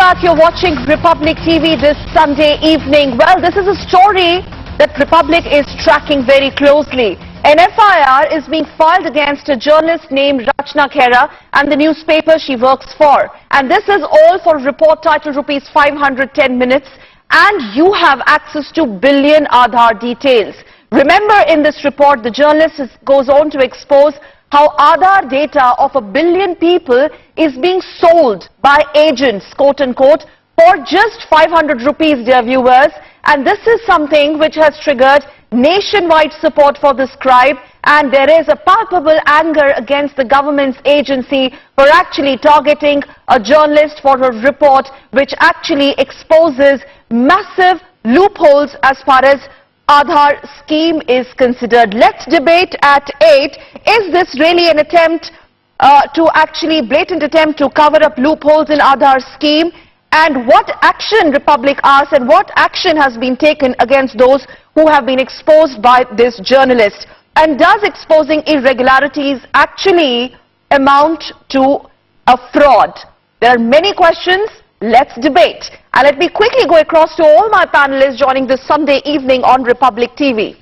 back. You're watching Republic TV this Sunday evening. Well, this is a story that Republic is tracking very closely. An FIR is being filed against a journalist named Rachna Khera and the newspaper she works for. And this is all for a report titled Rupees 510 minutes. And you have access to billion Aadhaar details. Remember, in this report, the journalist goes on to expose how Aadhaar data of 1 billion people is being sold by agents, quote unquote, for just 500 rupees, dear viewers. And this is something which has triggered nationwide support for this crime, and there is a palpable anger against the government's agency for actually targeting a journalist for a report which actually exposes massive loopholes as far as Aadhaar scheme is considered. Let's debate at 8. Is this really an attempt blatant attempt to cover up loopholes in Aadhaar scheme? And what action Republic asks, and what action has been taken against those who have been exposed by this journalist? And does exposing irregularities actually amount to a fraud? There are many questions. Let's debate. And let me quickly go across to all my panelists joining this Sunday evening on Republic TV.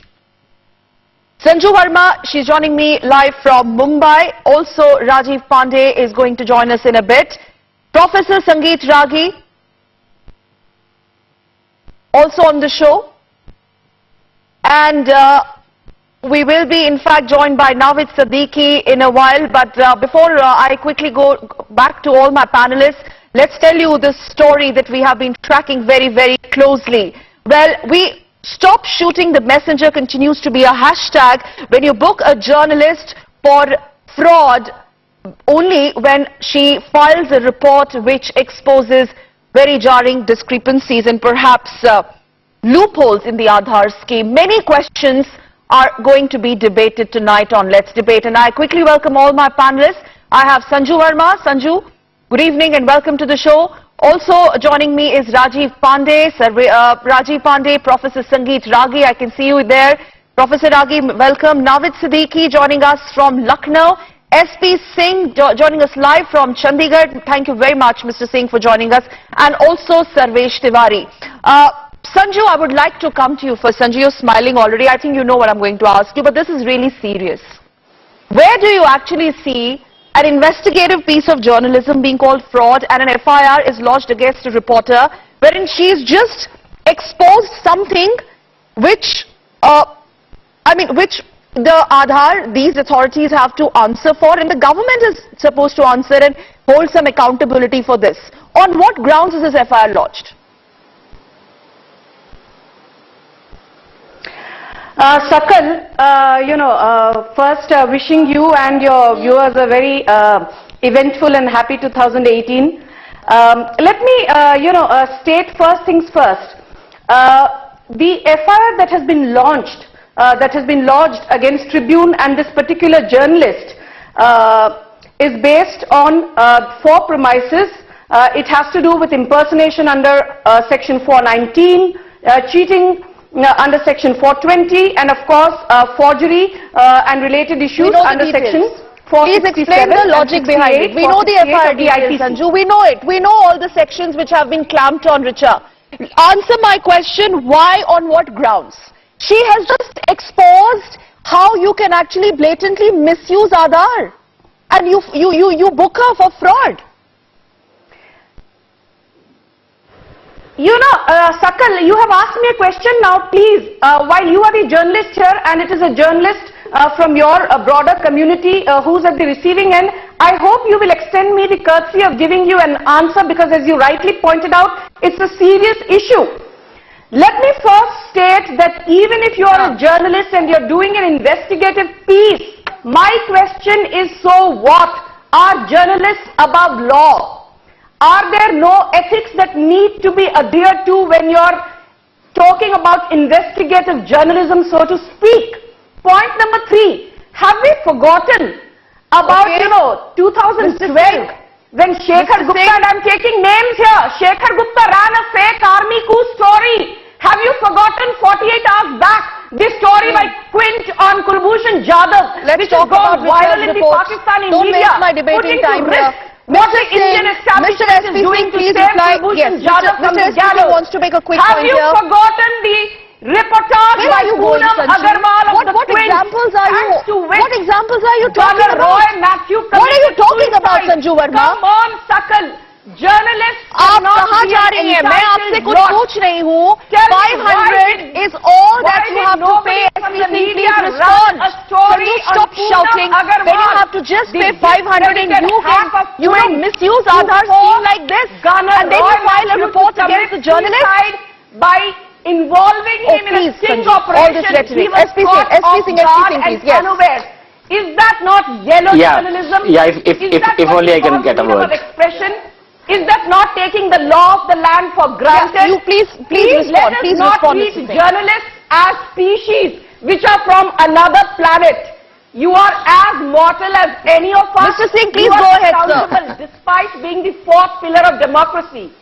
Sanju Verma, she's joining me live from Mumbai. Also, Rajiv Pandey is going to join us in a bit. Professor Sangeet Ragi, also on the show. And we will be, in fact, joined by Navid Siddiqui in a while. But before I quickly go back to all my panelists, let's tell you the story that we have been tracking very, very closely. Well, Stop Shooting the Messenger continues to be a hashtag when you book a journalist for fraud only when she files a report which exposes very jarring discrepancies and perhaps loopholes in the Aadhaar scheme. Many questions are going to be debated tonight on Let's Debate, and I quickly welcome all my panelists. I have Sanju Verma. Sanju, good evening and welcome to the show. Also joining me is Rajiv Pandey. Rajiv Pandey, Professor Sangeet Ragi, I can see you there. Professor Ragi, welcome. Navid Siddiqui joining us from Lucknow. SP Singh joining us live from Chandigarh. Thank you very much, Mr. Singh, for joining us. And also Sarvesh Tiwari. Sanju, I would like to come to you first. Sanju, you're smiling already. I think you know what I'm going to ask you, but this is really serious. Where do you actually see an investigative piece of journalism being called fraud and an FIR is lodged against a reporter wherein she's just exposed something which the Aadhaar, these authorities have to answer for, and the government is supposed to answer and hold some accountability for this? On what grounds is this FIR lodged? Sakal, first wishing you and your viewers a very eventful and happy 2018. Let me, state first things first. The FIR that has been launched, that has been lodged against Tribune and this particular journalist is based on 4 premises. It has to do with impersonation under Section 419, cheating under Section 420, and of course forgery and related issues under Section 467. Please explain the logic behind it. We know the FIR details, Sanju. We know it. We know all the sections which have been clamped on Richa. Answer my question, why, on what grounds? She has just exposed how you can actually blatantly misuse Aadhaar, and you book her for fraud. Sakal, you have asked me a question. Now please, while you are the journalist here and it is a journalist from your broader community who's at the receiving end, I hope you will extend me the courtesy of giving you an answer, because as you rightly pointed out, it's a serious issue. Let me first state that even if you are a journalist and you're doing an investigative piece, my question is, so what? Are journalists above law? Are there no ethics that need to be adhered to when you're talking about investigative journalism, so to speak? Point number 3, have we forgotten about, 2012, when Shekhar Gupta, and I'm taking names here, Shekhar Gupta ran a fake army coup story. Have you forgotten 48 hours back this story by Quint on Kulbhushan Jadhav, which has gone viral in the Pakistani media, putting to risk what the Indian establishment is doing to save Kulbhushan Jadhav from the gallows. Wants to make a quick Have point you here. forgotten the reportage by Poonam Agarwal of the What twins? examples are you? Thanks to which What examples are you talking Brother about? Roy Matthew What are you committed talking about, suicide. Sanju Verma? Come on, Sakal. Journalists आप cannot कहाँ be जा an रही हैं? मैं आपसे entitled कुछ lot. पूछ रही हूँ. Tell me 500 is all that you have to pay. SPC, please respond. Sanju, stop shouting. When you have to just pay 500 and you can misuse Aadhaar scheme like this, and then you file a report against the journalist. By involving him in a sting Sanju, operation, all this rhetoric. he was SPC, caught off SPC, guard please, and yes. unaware. Is that not yellow journalism? If only I can get a word. Expression? Is that not taking the law of the land for granted? You please respond. Please Let us respond, not treat Mr. Singh. journalists as species which are from another planet. You are as mortal as any of us. Mr. Singh, please You are go ahead, sir. accountable Despite being the fourth pillar of democracy.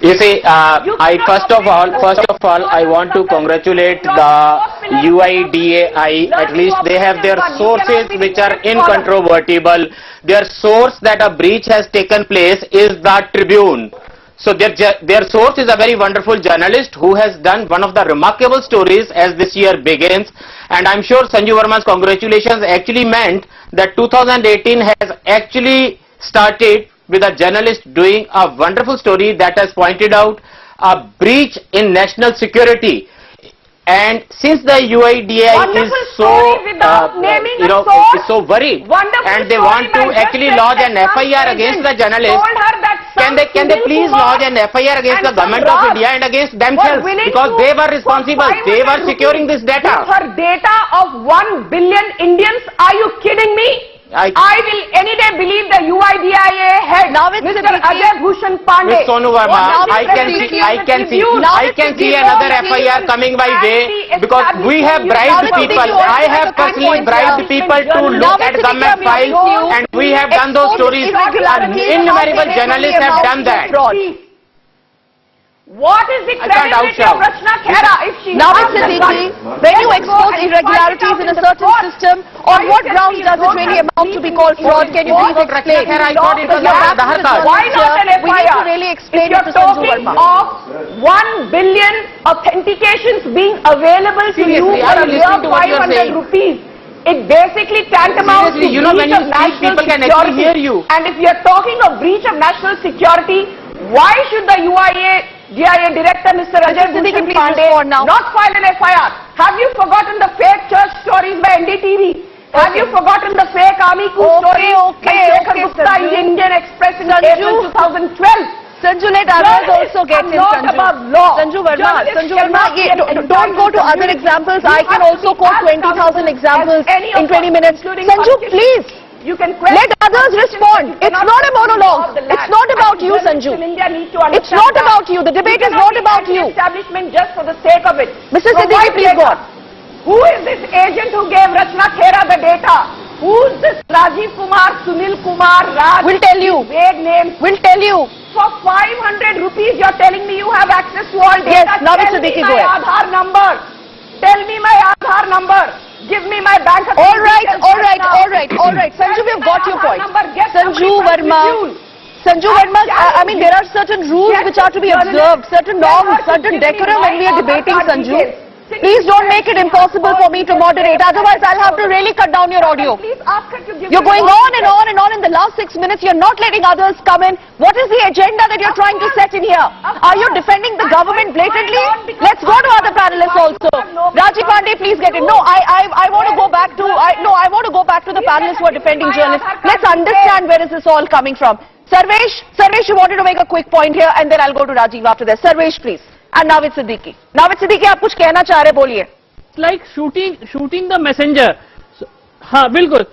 You see, first of all, I want to congratulate the UIDAI. At least they have their sources which are incontrovertible. Their source that a breach has taken place is the Tribune. So their source is a very wonderful journalist who has done one of the remarkable stories as this year begins. And I'm sure Sanju Verma's congratulations actually meant that 2018 has actually started with a journalist doing a wonderful story that has pointed out a breach in national security. And since the UIDAI is so, is so worried, and they want to actually lodge an FIR against the journalist, can they please lodge an FIR against the government of India and against themselves, because they were responsible, they were securing this data. For data of 1 billion Indians, are you kidding me? I will any day believe the UIDAI head, Mr. Ajay Bhushan Pandey. Ms. Sonu Verma, I can see another FIR coming by way, because we have bribed people. I have personally bribed people to look at government files, and we have done those stories. Innumerable journalists have done that. What is the credibility of Rachna Khera if she Navid Siddiqui, when you expose irregularities in a certain system, on what grounds does it really amount to be called fraud? Can you please explain? I thought it was Aadhaar card. Why not an FIR? We need to really explain it to Sanju Verma. Of 1 billion authentications being available to you Seriously, I for am listening to what you are 500 saying. rupees. It basically tantamounts to Seriously, you know, when breach you of speak, national people can security. actually hear you. And if you are talking of breach of national security, why should the UIDAI director, Mr. Ajay Bhushan Pandey, not file an FIR? Have you forgotten the fake church stories by NDTV? Have you forgotten the fake army coup stories by Shekhar Gupta in the Indian Express in April 2012? Sanju, let others also get in, Sanju. Sanju Verma, don't go to other examples. I can also quote 20,000 examples in 20 minutes. Sanju, please. Let others respond. It's not a monologue. It's not about you, Sanju. It's not about you. The debate is not about you. Establishment just for the sake of it. Mr. Siddiqui, please go on. Who is this agent who gave Rachna Khera the data? Who is this Rajiv Kumar, Sunil Kumar, Raj? We'll tell you. Vague names. We'll tell you. For 500 rupees, you're telling me you have access to all data. Yes, Navid Siddiqui, go ahead. Tell me my Aadhaar number. Tell me my Aadhaar number. Give me my bank account. All right. Sanju, we've got your point. Sanju Verma, I mean, there are certain rules which are to be observed, certain norms, certain decorum when we are debating, Sanju. Please don't make it impossible for me to moderate, otherwise I'll have to really cut down your audio. You're going on and on and on in the last 6 minutes. You're not letting others come in. What is the agenda that you're trying to set in here? Are you defending the government blatantly? Let's go to other panelists also. Rajiv Pandey, please get in. No, I want to go back to, I want to go back to the panelists who are defending journalists. Let's understand where is this all coming from. Sarvesh, you wanted to make a quick point here, and then I'll go to Rajiv after that. Sarvesh, please. And Navid Siddiqui. Navid Siddiqui, आप कुछ कहना चाह रहे बोलिए. It's like shooting the messenger. हाँ बिल्कुल.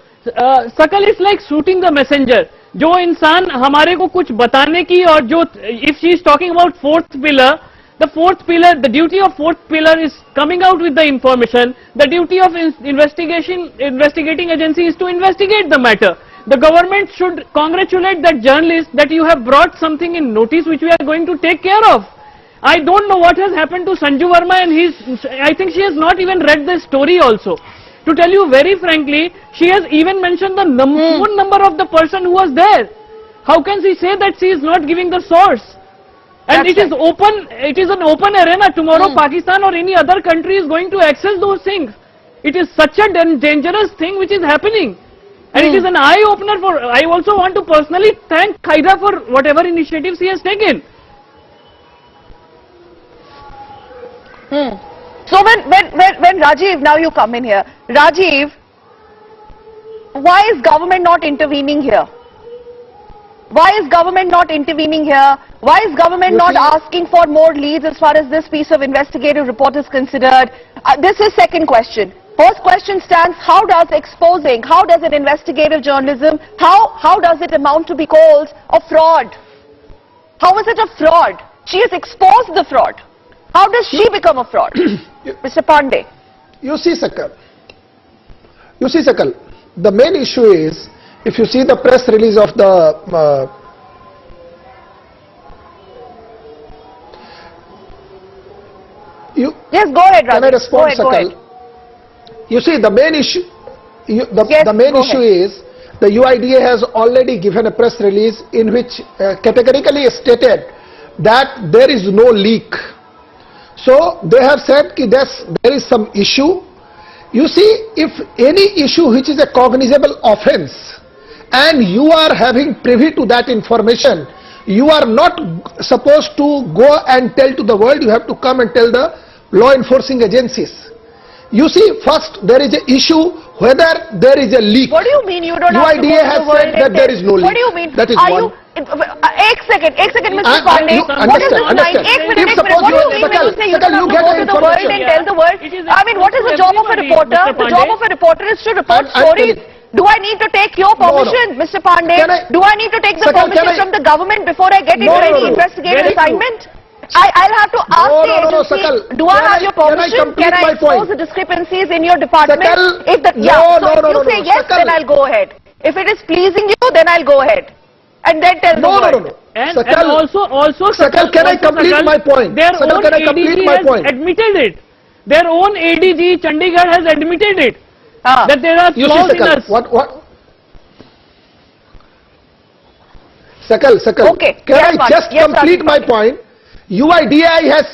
Sakal is like shooting the messenger. जो इंसान हमारे को कुछ बताने की और जो if she is talking about fourth pillar, the duty of fourth pillar is coming out with the information. The duty of investigating agency is to investigate the matter. The government should congratulate that journalist that you have brought something in notice which we are going to take care of. I don't know what has happened to Sanju Verma, and I think she has not even read the story also. To tell you very frankly, she has even mentioned the phone number of the person who was there. How can she say that she is not giving the source? And That's it is open, it is an open arena. Tomorrow Pakistan or any other country is going to access those things. It is such a dangerous thing which is happening. And it is an eye-opener for, I also want to personally thank Qaeda for whatever initiatives he has taken. So when Rajiv, now you come in here, Rajiv, why is government not intervening here? Why is government not intervening here? Why is government not asking for more leads as far as this piece of investigative report is considered? This is second question. First question stands, how does exposing, how does an investigative journalism, how does it amount to be called a fraud? How is it a fraud? She has exposed the fraud. How does she become a fraud? Mr. Pandey. You see, Sakal, the main issue is, if you see the press release of the yes, go ahead, Rajiv. Can I respond, go ahead. Sakal? You see, the main issue, Yes, the main go issue ahead. is, the UIDA has already given a press release in which categorically stated that there is no leak. So they have said that there is some issue. You see, if any issue which is a cognizable offence and you are having privy to that information, you are not supposed to go and tell to the world, you have to come and tell the law enforcing agencies. You see, first there is an issue whether there is a leak. What do you mean you don't have to go UIDA to has the world said that there is no leak. What do you mean? That is Are one. you, एक second, Mr. Pandey. You What is this line? understand. एक minute. If suppose What do you you- mean when you say you Sakal, don't you have to get go an to the world information. and tell the world? It is I mean, what is the job of a everybody, reporter? Mr. The job Pandey. of a reporter is to report I'm stories. telling- Do I need to take your No, no. permission, Mr. Pandey? Can I- Do I need to take the Sakal, permission can I- from the government before I get into No, no, any no. investigative Very true. assignment? I'll have to ask No, the no, no, agency, Sakal. do I Can have I- your can I permission? complete Can I my expose point? the discrepancies in your department? Sakal, If the, no, yeah, so no, if no, you no, say no, yes, Sakal. then I'll go ahead. If it is pleasing you, then I'll go ahead. And then tell the No, no, world. no, no. And Sakal, also Sakal, can I complete Sakal, my point? Their Sakal, own can I complete ADG my has point? admitted it. Their own ADG, Chandigarh, has admitted it. That there are You see, flaws in Sakal, us. what? Sakal, Okay. can Yes, I Mark. just Yes, complete Rajiv my Pandey. point? UIDAI has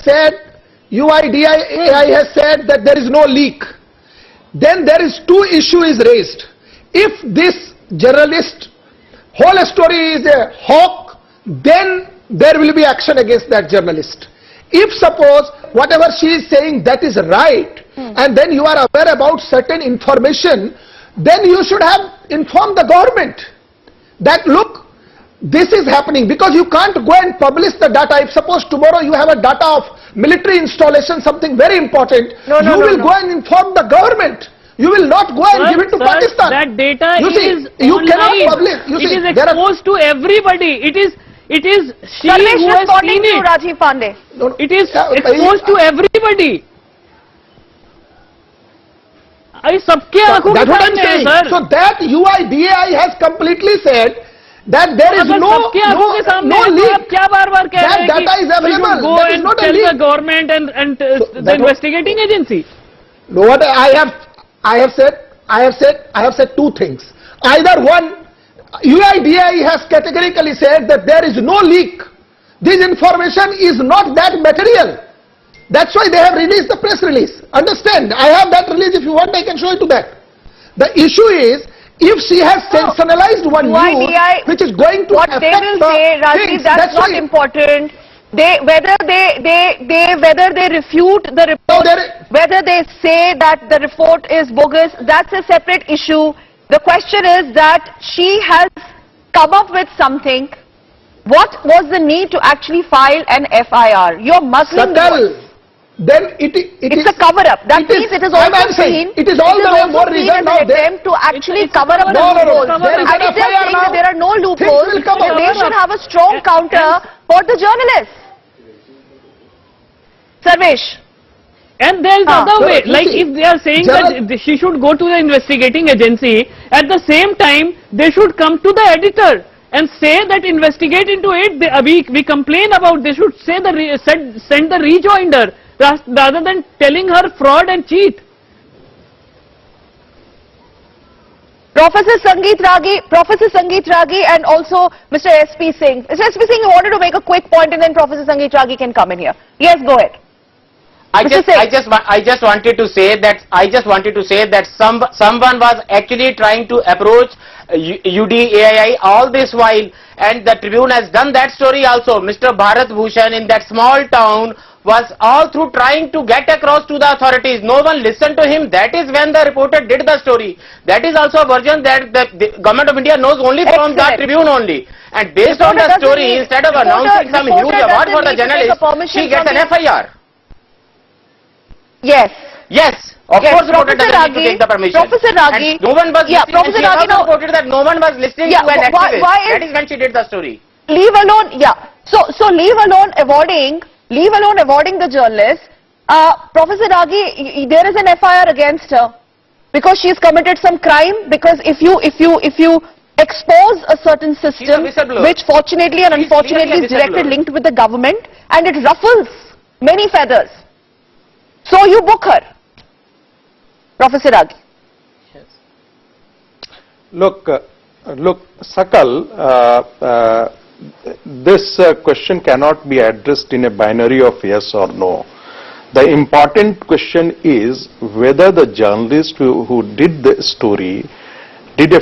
said that there is no leak. Then there is two issues raised. If this journalist whole story is a hawk, then there will be action against that journalist. If suppose whatever she is saying that is right, and then you are aware about certain information, then you should have informed the government that look, this is happening, because you can't go and publish the data. If suppose tomorrow you have a data of military installation, something very important, No, you will go and inform the government. You will not go and give it to Sir, Pakistan. that data You see, is you online. cannot publish. You it see, is there are- exposed to everybody. It is she Sarvesh who has responding seen to it. Rajiv Pandey. No, It is yeah, exposed to everybody. I सबके आंखों That's के what I'm सामने है, saying. sir. So that UIDAI has completely said that there is अगर सबके आंखों के सामने no है, तो आप leak. क्या बार-बार कह That रहे हैं data is कि we available. should go That is and not a tell the leak. government and So the that was- investigating agency. No, what I have said two things. Either one, UIDAI has categorically said that there is no leak. This information is not that material. That's why they have released the press release. Understand? I have that release. If you want, I can show you to that. The issue is, if she has sensationalized one news, UIDAI, which is going to what affect they will say, the Rajiv, things, that's not why- important. Whether they refute the report, there- whether they say that the report is bogus, that's a separate issue. The question is that she has come up with something. What was the need to actually file an FIR? You're muzzling the voice. Sakal, then it It's is a cover-up. That it is- means it is I'm also saying, seen. it is all the way also more seen reason as now an there- attempt to actually it's a cover up the No, no, no. loopholes. There is I an was just FIR saying now. that there are no Things loopholes. will come out. They should have a strong counter for the journalists. Sarvesh. And there is other No, way, you like see, if they are saying that she should go to the investigating agency, at the same time they should come to the editor and say that investigate into it. We complain about. They should say send the rejoinder rather than telling her fraud and cheat. Professor Sangeet Ragi and also Mr. S.P. Singh. Mr. S.P. Singh, you wanted to make a quick point and then Professor Sangeet Ragi can come in here. Yes, go ahead. I just wanted to say that someone was actually trying to approach UDAI all this while, and the Tribune has done that story also. Mr. Bharat Bhushan in that small town was all through trying to get across to the authorities. No one listened to him. That is when the reporter did the story. That is also a version that the Government of India knows only from the Tribune only. And based on the story, instead of announcing some huge award for the journalist, she gets an FIR. Yes. Yes. Of course, reporter doesn't need to take the permission. Professor Ragi. And no one was listening. Professor Ragi, also reported that no one was listening to an activist. That is when she did the story. Leave alone, So leave alone avoiding the journalist. Professor Ragi, there is an FIR against her because she's committed some crime. Because if you expose a certain system, which fortunately and unfortunately is directly linked with the government, and it ruffles many feathers, so you book her. Professor Ragi. Yes. Look, Sakal, this question cannot be addressed in a binary of yes or no. The important question is whether the journalist who did the story did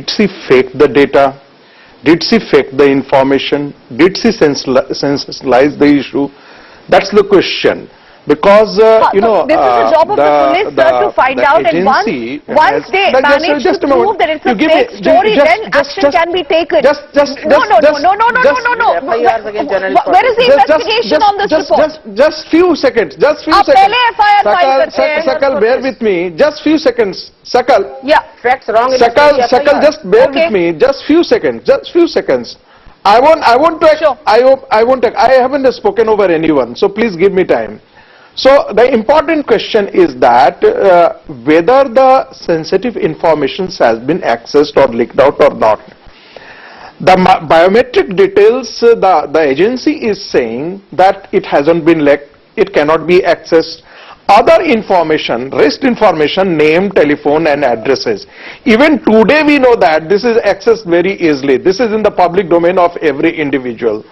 she fake the data? Did she fake the information? Did she sensationalize the issue? That's the question. Because you know, this is the job of the police, sir, to find out, and once they manage to prove that it's a fake story, then action can be taken. No. Where is the investigation on this report? Just few seconds. Sakal, bear with me. Just few seconds. Sakal. Yeah. Facts wrong. Sakal, just bear with me. Just few seconds. I haven't spoken over anyone, so please give me time. So the important question is that whether the sensitive information has been accessed or leaked out or not. The biometric details, the agency is saying that it hasn't been leaked, it cannot be accessed. Other information, rest information, name, telephone and addresses. Even today we know that this is accessed very easily. This is in the public domain of every individual.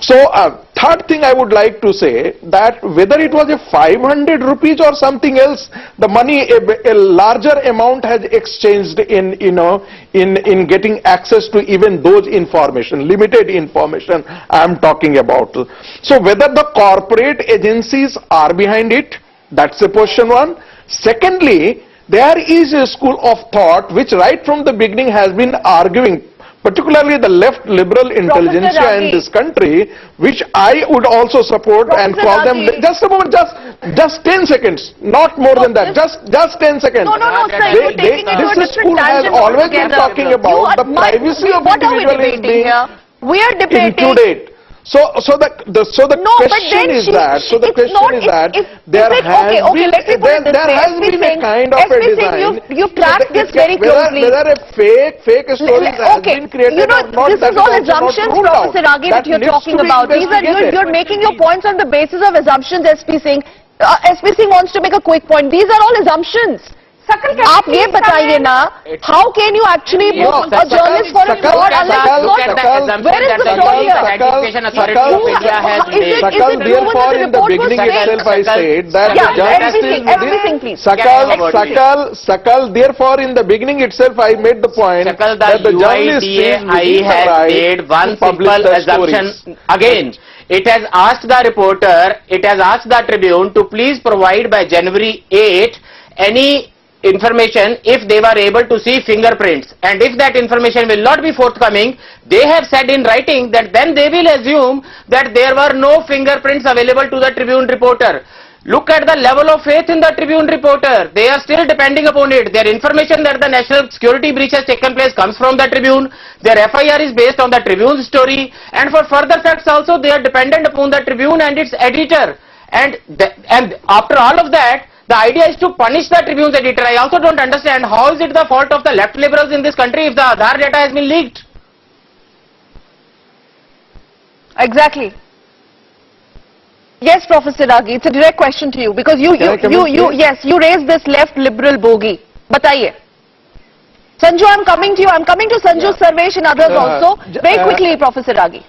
So third thing I would like to say that whether it was a 500 rupees or something else, the money, a larger amount has exchanged in getting access to even those information, limited information I am talking about. So whether the corporate agencies are behind it, that's a question one. Secondly, there is a school of thought which right from the beginning has been arguing, particularly the left liberal intelligentsia in this country, which I would also support and call them. Just a moment, just 10 seconds, not more than that. Just 10 seconds. No, sir. You're taking it to a different tangent. This school has always been talking about the privacy of individual is being included. So the question is that there has been a kind of a design. You've tracked this very closely. Whether a fake story has been created or not, this is all assumptions, Professor Ragi, that you're talking about. These are you're making your points on the basis of assumptions. S.P. Singh wants to make a quick point. These are all assumptions. आप ये बताइए ना, how can you actually book a journalist for a reward unless where is the story here? Education Authority of India has made. Sakal, therefore in the beginning itself I said that everything please. Sakal, therefore in the beginning itself I made the point that the journalist has made one simple assumption again. It has asked the reporter, it has asked the Tribune to please provide by January 8 any information if they were able to see fingerprints, and if that information will not be forthcoming, they have said in writing that then they will assume that there were no fingerprints available to the Tribune reporter. Look at the level of faith in the Tribune reporter. They are still depending upon it. Their information that the national security breach has taken place comes from the Tribune. Their FIR is based on the Tribune story, and for further facts also they are dependent upon the Tribune and its editor. And after all of that, the idea is to punish the Tribune's editor. I also don't understand how is it the fault of the left liberals in this country if the Aadhaar data has been leaked. Exactly. Yes, Professor Ragi, it's a direct question to you because you raised this left liberal bogey. Bataiye. Sanju, I'm coming to you. I'm coming to Sanju, Sarvesh and others also. Very quickly, Professor Ragi.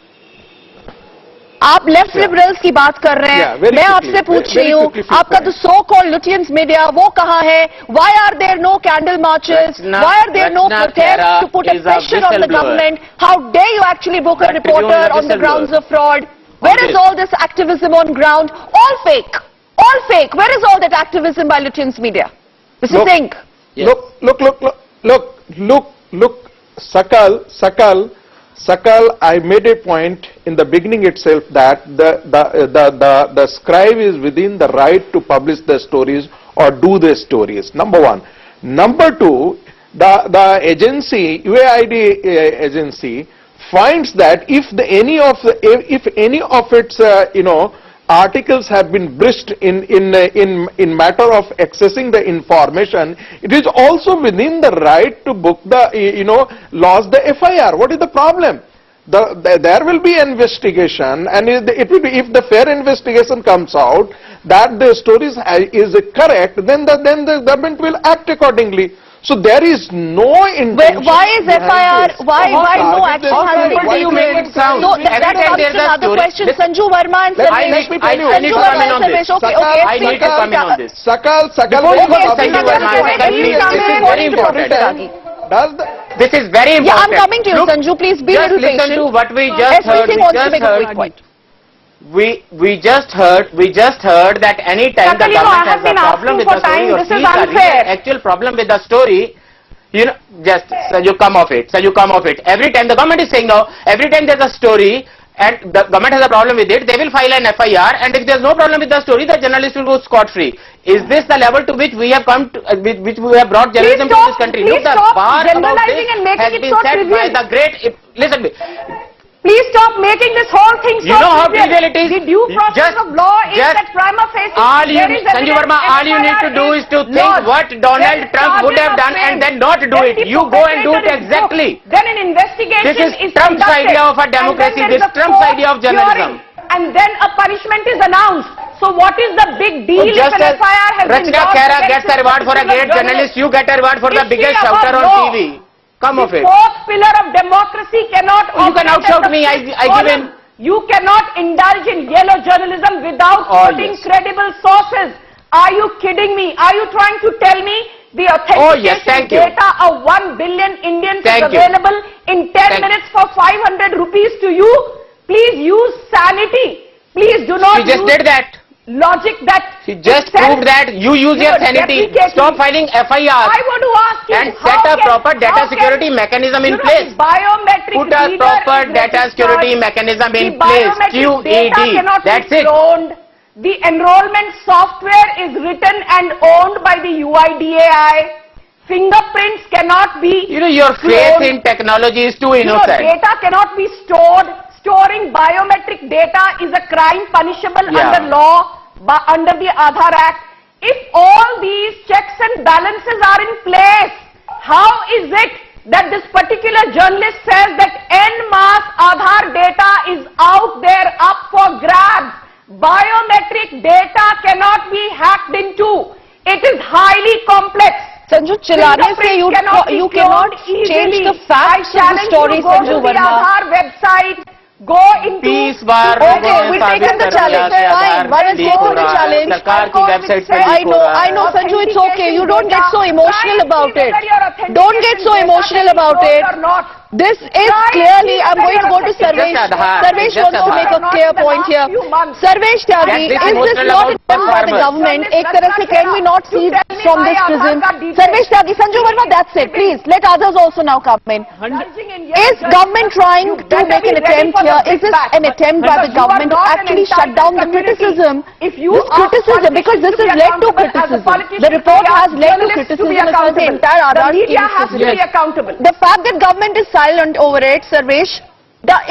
आप left liberals की बात कर रहे हैं, मैं आपसे पूछ रही हूँ, आपका तो सो कॉल्ड लुटियंस मीडिया वो कहाँ है? Why are there no candle marches? Why are there no protests to put a pressure on the government? How dare you actually book a reporter on the grounds of fraud? Where is all this activism on ground? All fake. All fake. Where is all that activism by Lutyens media? Mr. Singh. Look, Sakal, I made a point in the beginning itself that the scribe is within the right to publish the stories or do the stories. Number one. Number two, the agency, UAID agency, finds that if any of its articles have been breached in matter of accessing the information, it is also within the right to book the lodge the FIR. What is the problem? There will be investigation, and it will be, if the fair investigation comes out that the story is correct, then the government will act accordingly. So there is no intention. Why is FIR? Why no action has been taken? You make it sound. No, that comes to another question. Sanju Verma and Sarvesh. I need to come in on this. I need to come in on this. Sakal. Before you go, Sanju Verma, this is very important. Yeah, I'm coming to you, Sanju. Please be a little patient. Just listen to what we just heard. We just heard that any time the government has a problem with the story or sees a actual problem with the story, you come off it. So you come off it. Every time the government is saying no, every time there's a story and the government has a problem with it, they will file an FIR, and if there's no problem with the story, the journalist will go scot-free. Is this the level to which we have come to, which we have brought journalism to this country? Look, the bar about this has been set by the great, listen to me. Please stop making this whole thing so You know how trivial it is? The due process of law is that prima facie. Sanju Verma, all you need to do is to think what Donald Trump would have done and then not do it. You go and do it exactly. Then an investigation is Trump's idea of a democracy. This is Trump's idea of journalism. And then a punishment is announced. So what is the big deal if an FIR has been Rachna Khera gets a reward for a great journalist, you get a reward for the biggest shouter on TV. Come off it. The fourth pillar of democracy cannot. You can outshout me. I give in. You cannot indulge in yellow journalism without quoting credible sources. Are you kidding me? Are you trying to tell me the authentication data of 1 billion Indians is available in 10 minutes for 500 rupees to you? Please use sanity. Please do not. She just did that. Logic that. She just proved that you use your sanity. Stop filing FIR. I want to ask you. And set a proper data security mechanism in place. Biometric Put a proper data security mechanism in place. QED. That's it. The enrollment software is written and owned by the UIDAI. Fingerprints cannot be. Your faith in technology is too innocent. Data cannot be stored. Storing biometric data is a crime punishable under law, under the Aadhaar Act. If all these checks and balances are in place, how is it that this particular journalist says that en masse Aadhaar data is out there up for grabs? Biometric data cannot be hacked into. It is highly complex. Sanju, chilane se you cannot change the facts of the story, Sanju Verma. Go to the Aadhaar website. Go into peace bar. Okay, we've taken the challenge. Fine. Why don't you go to the challenge? I know, Sanju, it's okay. You don't get so emotional about it. Don't get so emotional about it. This is clearly, I'm going to go to Sarvesh. Sarvesh wants to make a clear point here. Sarvesh Tyagi, is this not an attempt by the government? Ek tarah se can we not see from this prism? Sarvesh Tyagi, Sanju Verma, that's it. Please, let others also now come in. Is government trying to make an attempt here? Is this an attempt by the government to actually shut down the criticism? This criticism, because this has led to criticism. The report has led to criticism of the entire Aadhaar scheme. The fact that government is silent over it, Sarvesh,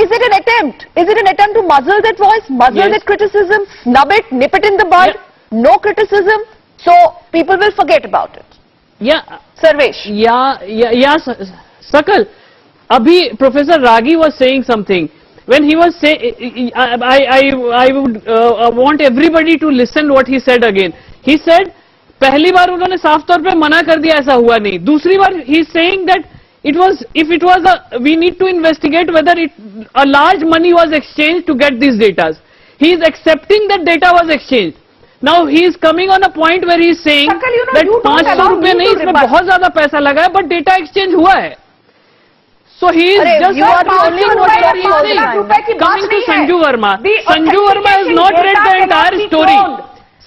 is it an attempt? Is it an attempt to muzzle that voice, muzzle that criticism, snub it, nip it in the bud? No criticism, so people will forget about it. Sarvesh. Sakal, Abhi, Professor Ragi was saying something. When he was saying, I would want everybody to listen what he said again. He said, पहली बार उन्होंने साफ तौर पे मना कर दिया, ऐसा हुआ नहीं। दूसरी बार ही is saying that it was, if it was we need to investigate whether a large money was exchanged to get these data. He is accepting that data was exchanged. Now he is coming on a point where he is saying that 500 रुपए नहीं, इसमें बहुत ज्यादा पैसा लगा है, but data exchange हुआ है. So he is just confirming what he is saying. Coming to Sanju Verma. Sanju Verma has not read the entire story.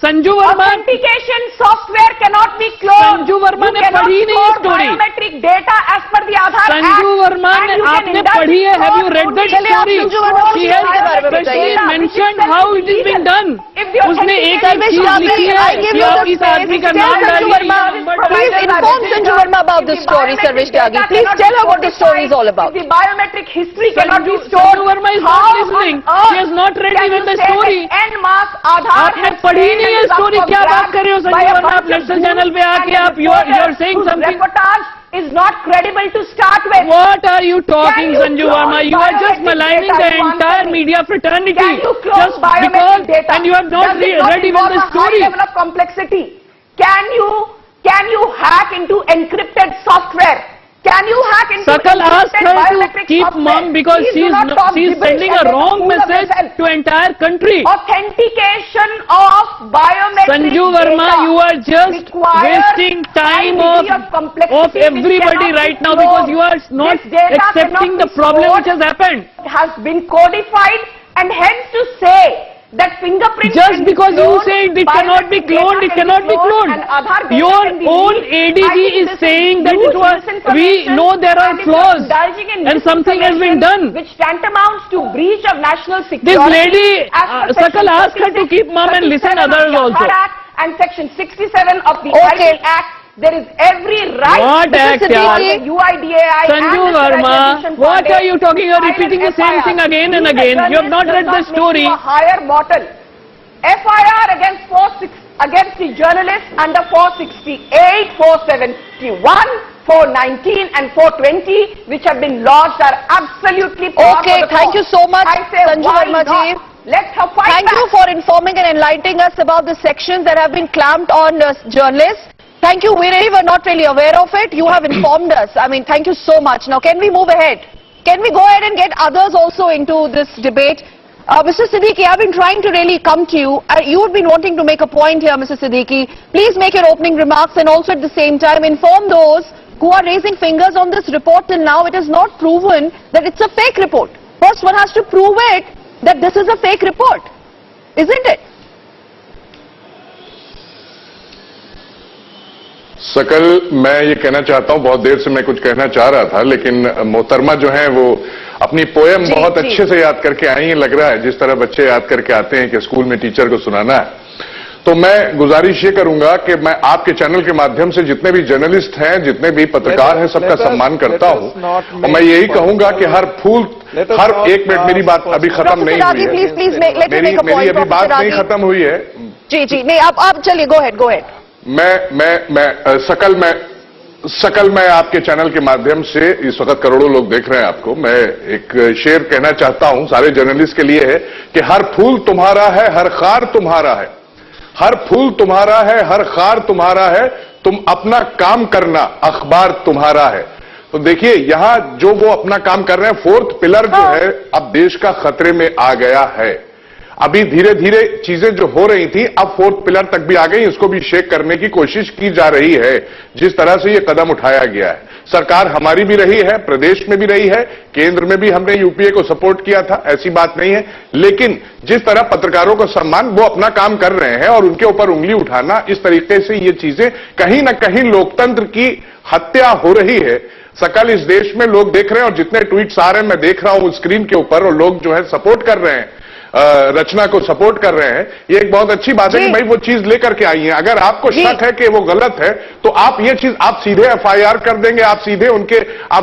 Sanju Verma, authentication software cannot be cloned. Sanju Verma ने पढ़ी नहीं story. Biometric data as per the Aadhaar Act. Sanju Verma ने, आपने पढ़ी है? Have you read that story? She has mentioned how it is been done. उसने एक चीज लिखी है कि आप इस आदमी का नाम डालिए। Please inform Sanju Verma about this story, Sarvesh Tyagi. Please tell her what the story is all about. The biometric history cannot be stored. Sanju Verma is not listening, she has not read even the story. An marks Aadhaar आपने पढ़ी नहीं है story, क्या बात कर रहे हो संजू वर्मा? आप नेशनल चैनल पे आके आप you are saying something is not credible to start with. What are you talking, Sanju Verma? You are just maligning the entire media fraternity just because, and you have not read even the story. Level of complexity. Can you hack into encrypted software? Can you hack into Sakal asked her to keep mum because she is sending a wrong message to entire country. Authentication of biometric Sanju Verma, data you are just wasting time of everybody right now because you are not accepting the problem which has happened. It has been codified, and hence to say that fingerprint just because you say it cannot be cloned, it cannot be cloned. Your own ADG is saying that it was, we know there are flaws and something has been done. Which tantamounts to breach of national security. This lady, Sakal asked her to keep mum and listen others also. And section 67 of the IT Act. There is every right. What act, the UIDAI. Sanju Verma, what are you talking? You are repeating the same thing again and again. You have not read the story. Higher mortal. FIR against the journalists under 468, 471, 419 and 420 which have been lodged are absolutely part Okay, of the thank court. you so much, I say, Sanju why Verma ji. not? Let her fight Thank back. you for informing and enlightening us about the sections that have been clamped on journalists. Thank you. We were not really aware of it. You have informed us. I mean, thank you so much. Now, can we move ahead? Can we go ahead and get others also into this debate? Mr. Siddiqui, I've been trying to really come to you. You've been wanting to make a point here, Mr. Siddiqui. Please make your opening remarks and also at the same time inform those who are raising fingers on this report till now. It is not proven that it's a fake report. First, one has to prove it that this is a fake report, isn't it? सकल, मैं ये कहना चाहता हूं, बहुत देर से मैं कुछ कहना चाह रहा था, लेकिन मोहतरमा जो हैं वो अपनी पोएम बहुत अच्छे से याद करके आई हैं, लग रहा है जिस तरह बच्चे याद करके आते हैं कि स्कूल में टीचर को सुनाना है। तो मैं गुजारिश ये करूंगा कि मैं आपके चैनल के माध्यम से जितने भी जर्नलिस्ट हैं, जितने भी पत्रकार हैं, सबका सम्मान करता हूं और मैं यही कहूंगा कि हर फूल, हर एक मिनट, मेरी बात अभी खत्म नहीं हुई है, मेरी अभी बात नहीं खत्म हुई है। जी जी, नहीं, आप चलिए, गो हेड। सकल मैं आपके चैनल के माध्यम से, इस वक्त करोड़ों लोग देख रहे हैं आपको, मैं एक शेर कहना चाहता हूं, सारे जर्नलिस्ट के लिए है कि हर फूल तुम्हारा है, हर खार तुम्हारा है, हर फूल तुम्हारा है, हर खार तुम्हारा है, तुम अपना काम करना, अखबार तुम्हारा है। तो देखिए, यहां जो वो अपना काम कर रहे हैं, फोर्थ पिलर जो है अब देश का खतरे में आ गया है। अभी धीरे धीरे चीजें जो हो रही थी, अब फोर्थ पिलर तक भी आ गई, इसको भी शेक करने की कोशिश की जा रही है। जिस तरह से ये कदम उठाया गया है, सरकार हमारी भी रही है, प्रदेश में भी रही है, केंद्र में भी हमने यूपीए को सपोर्ट किया था, ऐसी बात नहीं है, लेकिन जिस तरह पत्रकारों को सम्मान, वो अपना काम कर रहे हैं और उनके ऊपर उंगली उठाना, इस तरीके से ये चीजें कहीं ना कहीं लोकतंत्र की हत्या हो रही है। सकल इस देश में लोग देख रहे हैं और जितने ट्वीट्स आ रहे हैं मैं देख रहा हूं स्क्रीन के ऊपर, और लोग जो है सपोर्ट कर रहे हैं, रचना को सपोर्ट कर रहे हैं। ये एक बहुत अच्छी बात है कि भाई वो चीज लेकर के आई है। अगर आपको शक है कि वो गलत है तो आप ये चीज, आप सीधे एफआईआर कर देंगे, आप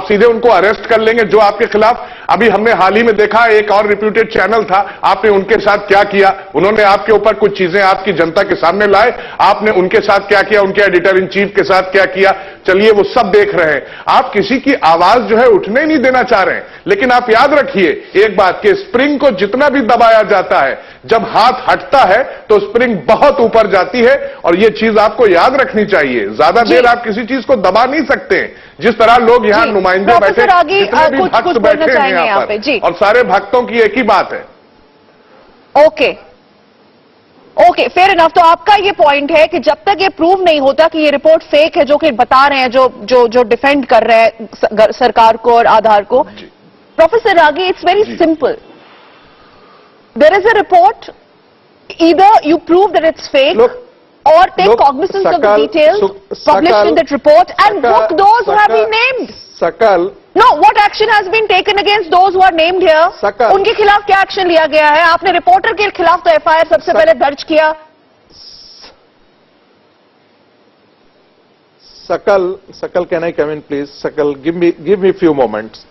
सीधे उनको अरेस्ट कर लेंगे जो आपके खिलाफ। अभी हमने हाल ही में देखा, एक और रिप्यूटेड चैनल था, आपने उनके साथ क्या किया, उन्होंने आपके ऊपर कुछ चीजें आपकी जनता के सामने लाए, आपने उनके साथ क्या किया, उनके एडिटर इन चीफ के साथ क्या किया, चलिए वो सब देख रहे हैं। आप किसी की आवाज जो है उठने नहीं देना चाह रहे हैं, लेकिन आप याद रखिए एक बात कि स्प्रिंग को जितना भी दबाया जाता है, जब हाथ हटता है तो स्प्रिंग बहुत ऊपर जाती है, और ये चीज आपको याद रखनी चाहिए। ज्यादा देर आप किसी चीज को दबा नहीं सकते। जिस तरह लोग यहाँ नुमाइंदे बैठे, जितने भी भक्त बैठे हैं यहाँ पर, और सारे भक्तों की एक ही बात है। Okay, fair enough. तो आपका ये पॉइंट है कि जब तक ये प्रूव नहीं होता कि ये रिपोर्ट फेक है, जो कि बता रहे हैं, जो डिफेंड कर रहे हैं सरकार को और आधार को, professor Ragi, it's very simple. There is a report, either you prove that it's fake or take cognizance of the details published in that report and book those who have been named. Sakal. No, what action has been taken against those who are named here? Sakal. उनके खिलाफ क्या action लिया गया है? आपने reporter के खिलाफ तो एफआईआर सबसे पहले दर्ज किया। Sakal, can I come in, please? Sakal, give me few moments.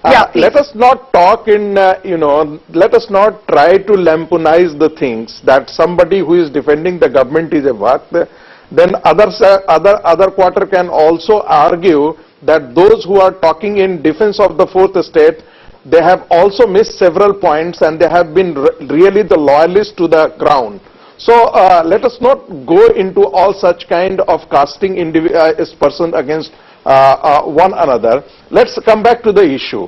Yeah, let us not talk in, let us not try to lamponize the things that somebody who is defending the government is a Vakt. Then other quarter can also argue that those who are talking in defense of the fourth estate, they have also missed several points and they have been really the loyalists to the ground. So let us not go into all such kind of casting person against one another. Let's come back to the issue.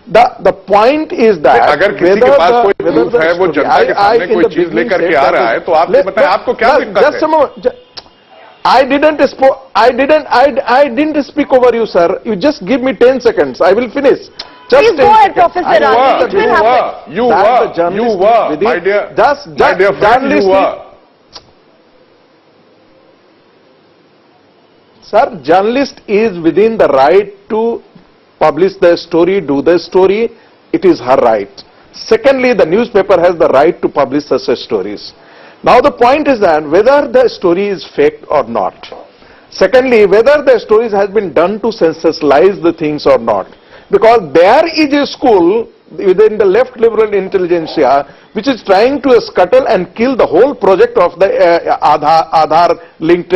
The point is that अगर किसी के पास कोई proof है, वो जनता के सामने कोई चीज लेकर के आ रहा है, तो आप बताएं आपको क्या दिक्कत है? I didn't speak over you, sir. You just give me 10 seconds. I will finish. Please go ahead, Professor Ragi. You were, my dear friend, you were. Sir, journalist is within the right to publish the story, do the story. It is her right. Secondly, the newspaper has the right to publish such stories. Now the point is that whether the story is fake or not. Secondly, whether the stories has been done to sensationalize the things or not. Because there is a school within the left liberal intelligentsia which is trying to scuttle and kill the whole project of the Aadhaar linked,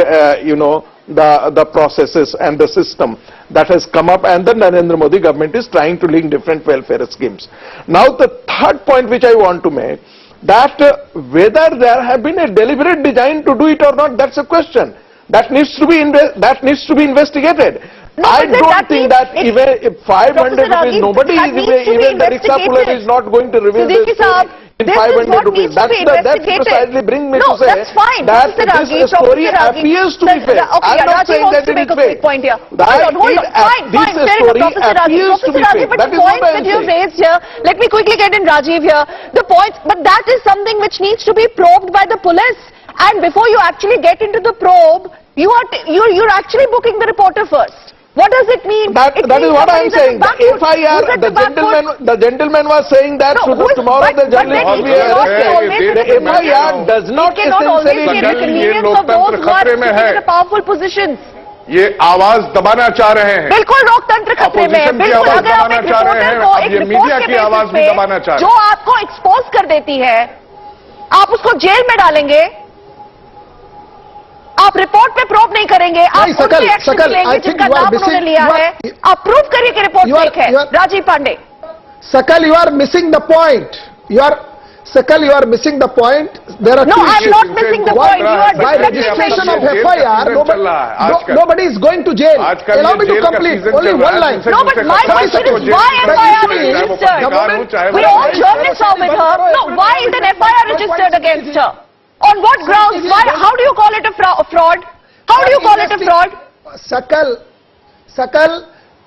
the processes and the system that has come up, and the Narendra Modi government is trying to link different welfare schemes. Now the third point which I want to make, that whether there have been a deliberate design to do it or not, that's a question that needs to be investigated. No, I don't think that even if 500 rupees, nobody is, even the Rickshaw puller is not going to reveal this in 500 rupees. That's precisely bring me to say that's fine. that this story appears to be fake. I'm not saying that it is fake. Fine. This story appears to be fake. But the point that you raised here, let me quickly get in Rajiv here. The point, but that is something which needs to be probed by the police. And before you actually get into the probe, you're actually booking the reporter first. What does it mean? That is what I am saying. The FIR, the gentleman was saying that tomorrow the journalist will be arrested. The FIR does not essentially be the convenience of those who are in powerful positions. ये आवाज दबाना चाह रहे हैं। बिल्कुल लोकतंत्र खतरे में है। बिल्कुल अगर आप एक रिपोर्टर को एक मीडिया की आवाज भी दबाना चाह रहे हैं, जो आपको एक्सपोज कर देती है, आप उसको जेल में डालेंगे। आप रिपोर्ट पे प्रूव नहीं करेंगे, आप उनकी एक्शन लेंगे जिनका नाम उन्होंने लिया है। आप प्रूव करिए कि रिपोर्ट फेक है। Rajiv Pandey, Sakal, you are missing the point. Sakal, you are missing the point. There are no, I am not missing the point. You are by registration of FIR, nobody is going to jail. Allow me to complete. Only one line. No, but my question is why FIR is registered? We all journalists are with her. No, why is an FIR registered against her? On what grounds? Why? How do you call it a fraud? How do you call it a fraud? Sakal,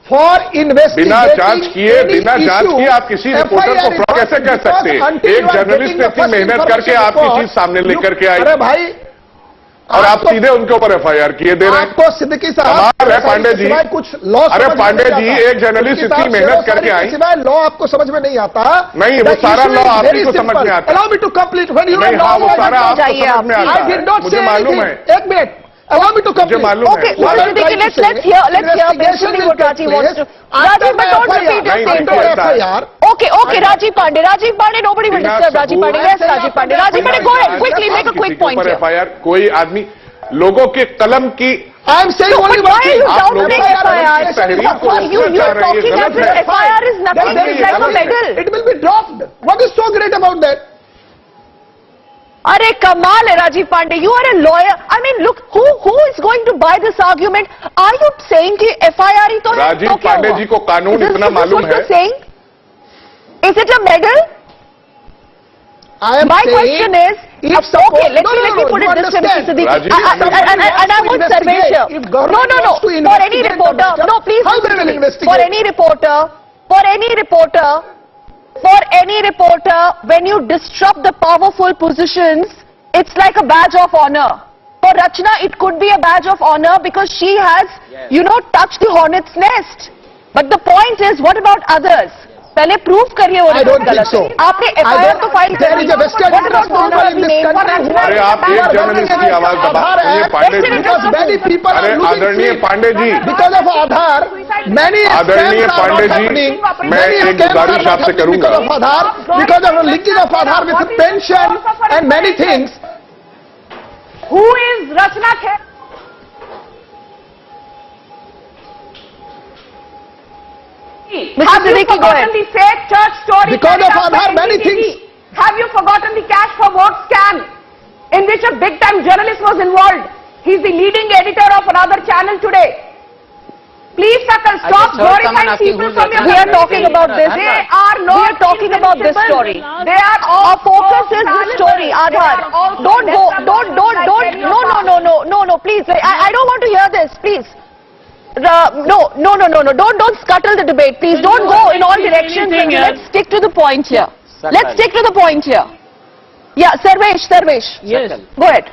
for investigating बिना जांच किए आप किसी reporter को fraud कैसे कह सकते हैं? एक जर्नलिस्ट ने इतनी मेहनत करके आपकी चीज सामने लेकर के आई। अरे भाई, और आप सीधे उनके ऊपर FIR किए दे रहे हैं। आपको सिद्दीकी साहब, कमाल है पांडे जी। कुछ लॉ, अरे पांडे जी, एक जर्नलिस्ट इतनी मेहनत करके आई, सिवाय लॉ आपको समझ में नहीं आता। नहीं, वो सारा लॉ आपको समझ में आता है। Allow me to complete. When you नहीं, हाँ, वो सारा आपको समझ में आता है, मुझे मालूम है। एक minute, allow me to complete. Okay, let's hear basically what Rajiv wants to. Rajiv, but don't repeat your same thing. Okay, Rajiv Pandey, nobody will disturb Rajiv Pandey. Yes, Rajiv Pandey, go ahead, quickly, make a quick point here. FIR, कोई आदमी लोगों के कलम की I am saying No, only but one why are thing. you आप doubting लोगों का FIR? तहरीर को You are रोकना चाह रहे हैं, talking ये as गलत if है। FIR is nothing. Then It's like a gullat hai. medal. It will be dropped. What is so great about that? Arey Kamal hai Rajiv Pandey, you are a lawyer. I mean, look, who is going to buy this argument? Are you saying कि FIR ही तो है? राजीव तो क्या पांडे हुआ? जी को कानून Is this- इतना is this मालूम what you're है? saying? Is it a medal? I am My saying, question is, if okay, suppose- let no, me no, no, put you it this way, Mr. understand. Siddiqui. Rajiv, And I want Sarvesh here. If No, government no, no. wants to For any investigate the reporter, matter, no, please. how listen they to will me. investigate? For any reporter, when you disrupt the powerful positions, it's like a badge of honor. For Rachna, it could be a badge of honor because she has, touched the hornet's nest. But the point is, what about others? पहले proof करिए वो I don't report गलत think so. है। आपने FIR तो file There is a vested interest people in this country. अरे आप एक जर्नलिस्ट की आवाज दबा ये Pandey ji Because many people अरे are losing आदरणीय sleep. Pandey ji Because of Aadhaar, many आदरणीय scams are Pandey not ji happening. मैं Many एक scams are गुजारिश not आपसे happening करूंगा because of Aadhaar, because of the linking of Aadhaar with pension and many things. Who is Rachna Kher? Have you Siddiqui, go forgotten ahead. the fake church story? Because carried of out by Aadhaar, many NDTV? things. Have you forgotten the cash for vote scam in which a big time journalist was involved? He's the leading editor of another channel today. Please, Sakal, stop just heard someone glorifying asking people who's from your We are community. talking about this. They are not We are talking about this story. invincible. They are all Our focus is the story, They are Aadhaar. also Don't go, desperate don't, like any of us. no, please. I don't want to hear this, please. No, don't scuttle the debate, please. Don't go in all directions. Anything else? Let's stick to the point here. Sakal. Let's stick to the point here. Yeah, Sarvesh. Yes. Go ahead.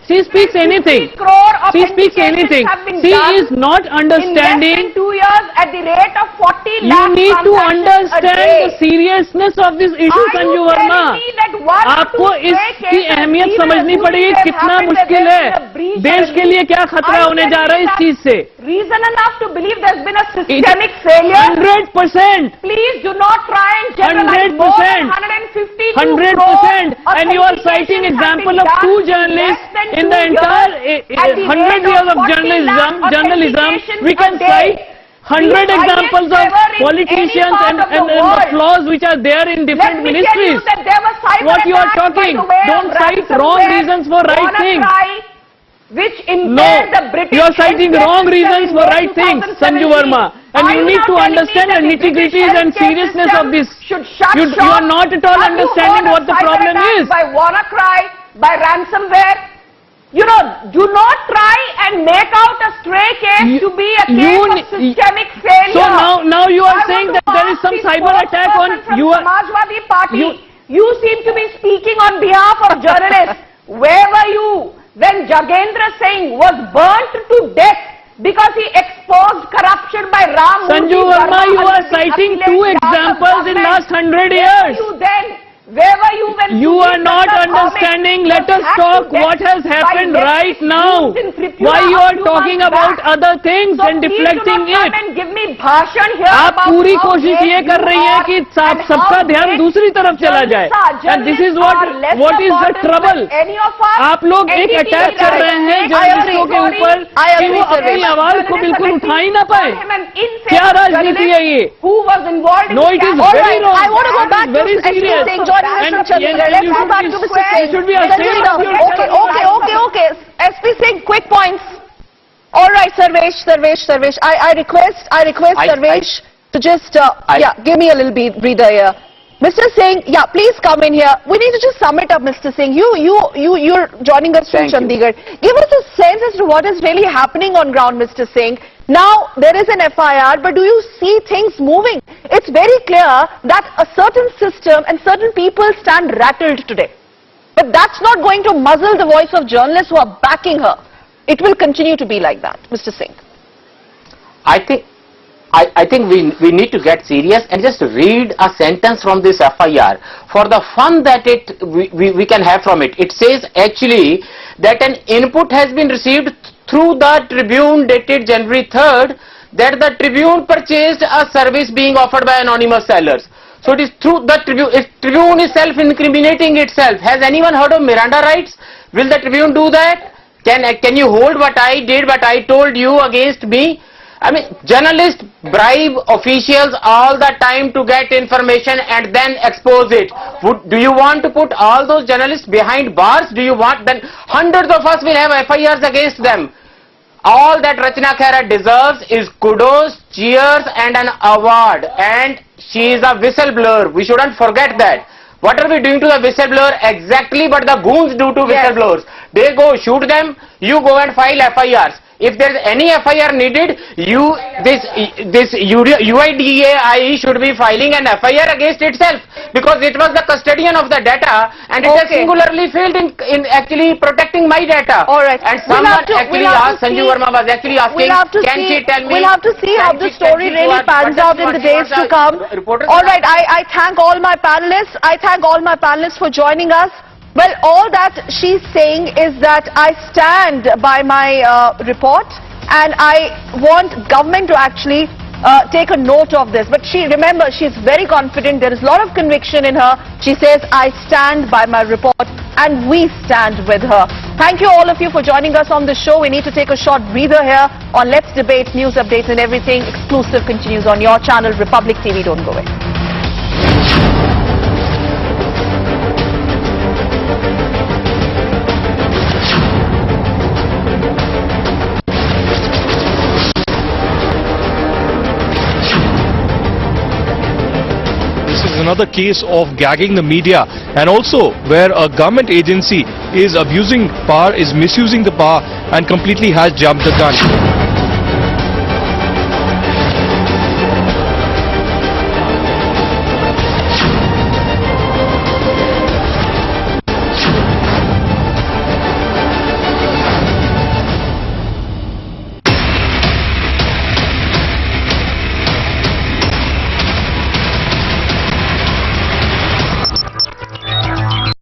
She speaks anything. 50 crore of She speaks indications anything. have been She done is not in less understanding. than 2 years at the rate of 40 You lakh need to transactions a understand day. the seriousness of this issue, Are you Sanju telling Verma. me that one or आपको two stray इसकी cases अहमियत even समझनी who पड़ेगी have कितना happened मुश्किल that है there is a breach देश or के लिए क्या खतरा Are you होने जा telling रहा है me इस that चीज से reason enough to believe there's been a systemic failure? 100%. Please do not try and generalize 100%. more than 152 100%. And you are citing example of two journalists in the entire 100 years of journalism. We can cite 100 examples of politicians and the flaws which are there in different ministries. What you are talking? Don't cite wrong reasons for right things. Which No, impaired the British you are citing healthcare wrong system reasons in for May right things, 2017. Sanju Verma. And Are you need now to telling me understand that the the British nitty-gritties and healthcare seriousness system of this. should shut You short? are not at all Have you understanding heard what of the cyber problem attacks is. By WannaCry, by ransomware. Do not try and make out a stray case to be a case of systemic failure. So now you are I saying want that to there is ask some the cyber attack on spokesperson from you. Samajwadi Party. you- You seem to be speaking on behalf of journalists. Where were you when Jagendra Singh was burnt to death because he exposed corruption by Ram Sanju Verma, you are citing two examples in last 100 years. Where were you when You are Sudhir not Chandra's understanding. comic Let was us hacked talk to death what has by happened Netflix right now. used in Tripura Why you a are few talking months about back? other things So and please deflecting do not it? come and give me bhashan here आप about पूरी how कोशिश great ये कर you रही है are कि and सबका how ध्यान great दूसरी तरफ चला जाए. And this is what is the trouble. आप लोग एक अटैक कर रहे हैं जर्नलिस्टों के ऊपर कि वो अपनी आवाज को बिल्कुल उठा ही ना पाए. क्या राजनीति है ये? No, it is All very right, wrong. I want to go It is back to very SP serious. Singh joining us from Chandigarh. Let's go back to Mr. Singh. should be ashamed of yourself. Okay. SP Singh, quick points. All right, Sarvesh. I request Sarvesh to just, give me a little breather here. Mr. Singh, please come in here. We need to just sum it up, Mr. Singh. You're joining us from Thank you. Chandigarh. Give us a sense as to what is really happening on ground, Mr. Singh. Now, there is an FIR, but do you see things moving? It's very clear that a certain system and certain people stand rattled today. But that's not going to muzzle the voice of journalists who are backing her. It will continue to be like that, Mr. Singh. I think we need to get serious and just read a sentence from this FIR for the fun that we can have from it. It says actually that an input has been received through the Tribune dated January 3rd that the Tribune purchased a service being offered by anonymous sellers. So it is through the Tribune. If Tribune is self-incriminating itself, has anyone heard of Miranda rights? Will the Tribune do that? Can you hold what I did, what I told you against me? I mean, journalists bribe officials all the time to get information and then expose it. Do you want to put all those journalists behind bars? Do you want, then hundreds of us will have FIRs against them. All that Rachna Khera deserves is kudos, cheers and an award, and she is a whistleblower. We shouldn't forget that. What are we doing to the whistleblower? Exactly what the goons do to whistleblowers. They go shoot them, you go and file FIRs. If there is any FIR needed, this UIDAI should be filing an FIR against itself, because it was the custodian of the data and it has singularly failed in actually protecting my data. All right. And someone actually asked, Sanjeev Verma was actually asking, can she tell me? We'll have to see how the story really pans out in the days to come. All right. I thank all my panelists. I thank all my panelists for joining us. Well, all that she's saying is that I stand by my report, and I want government to actually take a note of this. But remember, she's very confident. There is a lot of conviction in her. She says, I stand by my report, and we stand with her. Thank you all of you for joining us on the show. We need to take a short breather here on Let's Debate, news updates and everything. Exclusive continues on your channel, Republic TV. Don't go away. Another case of gagging the media, and also where a government agency is abusing power, is misusing the power and completely has jumped the gun.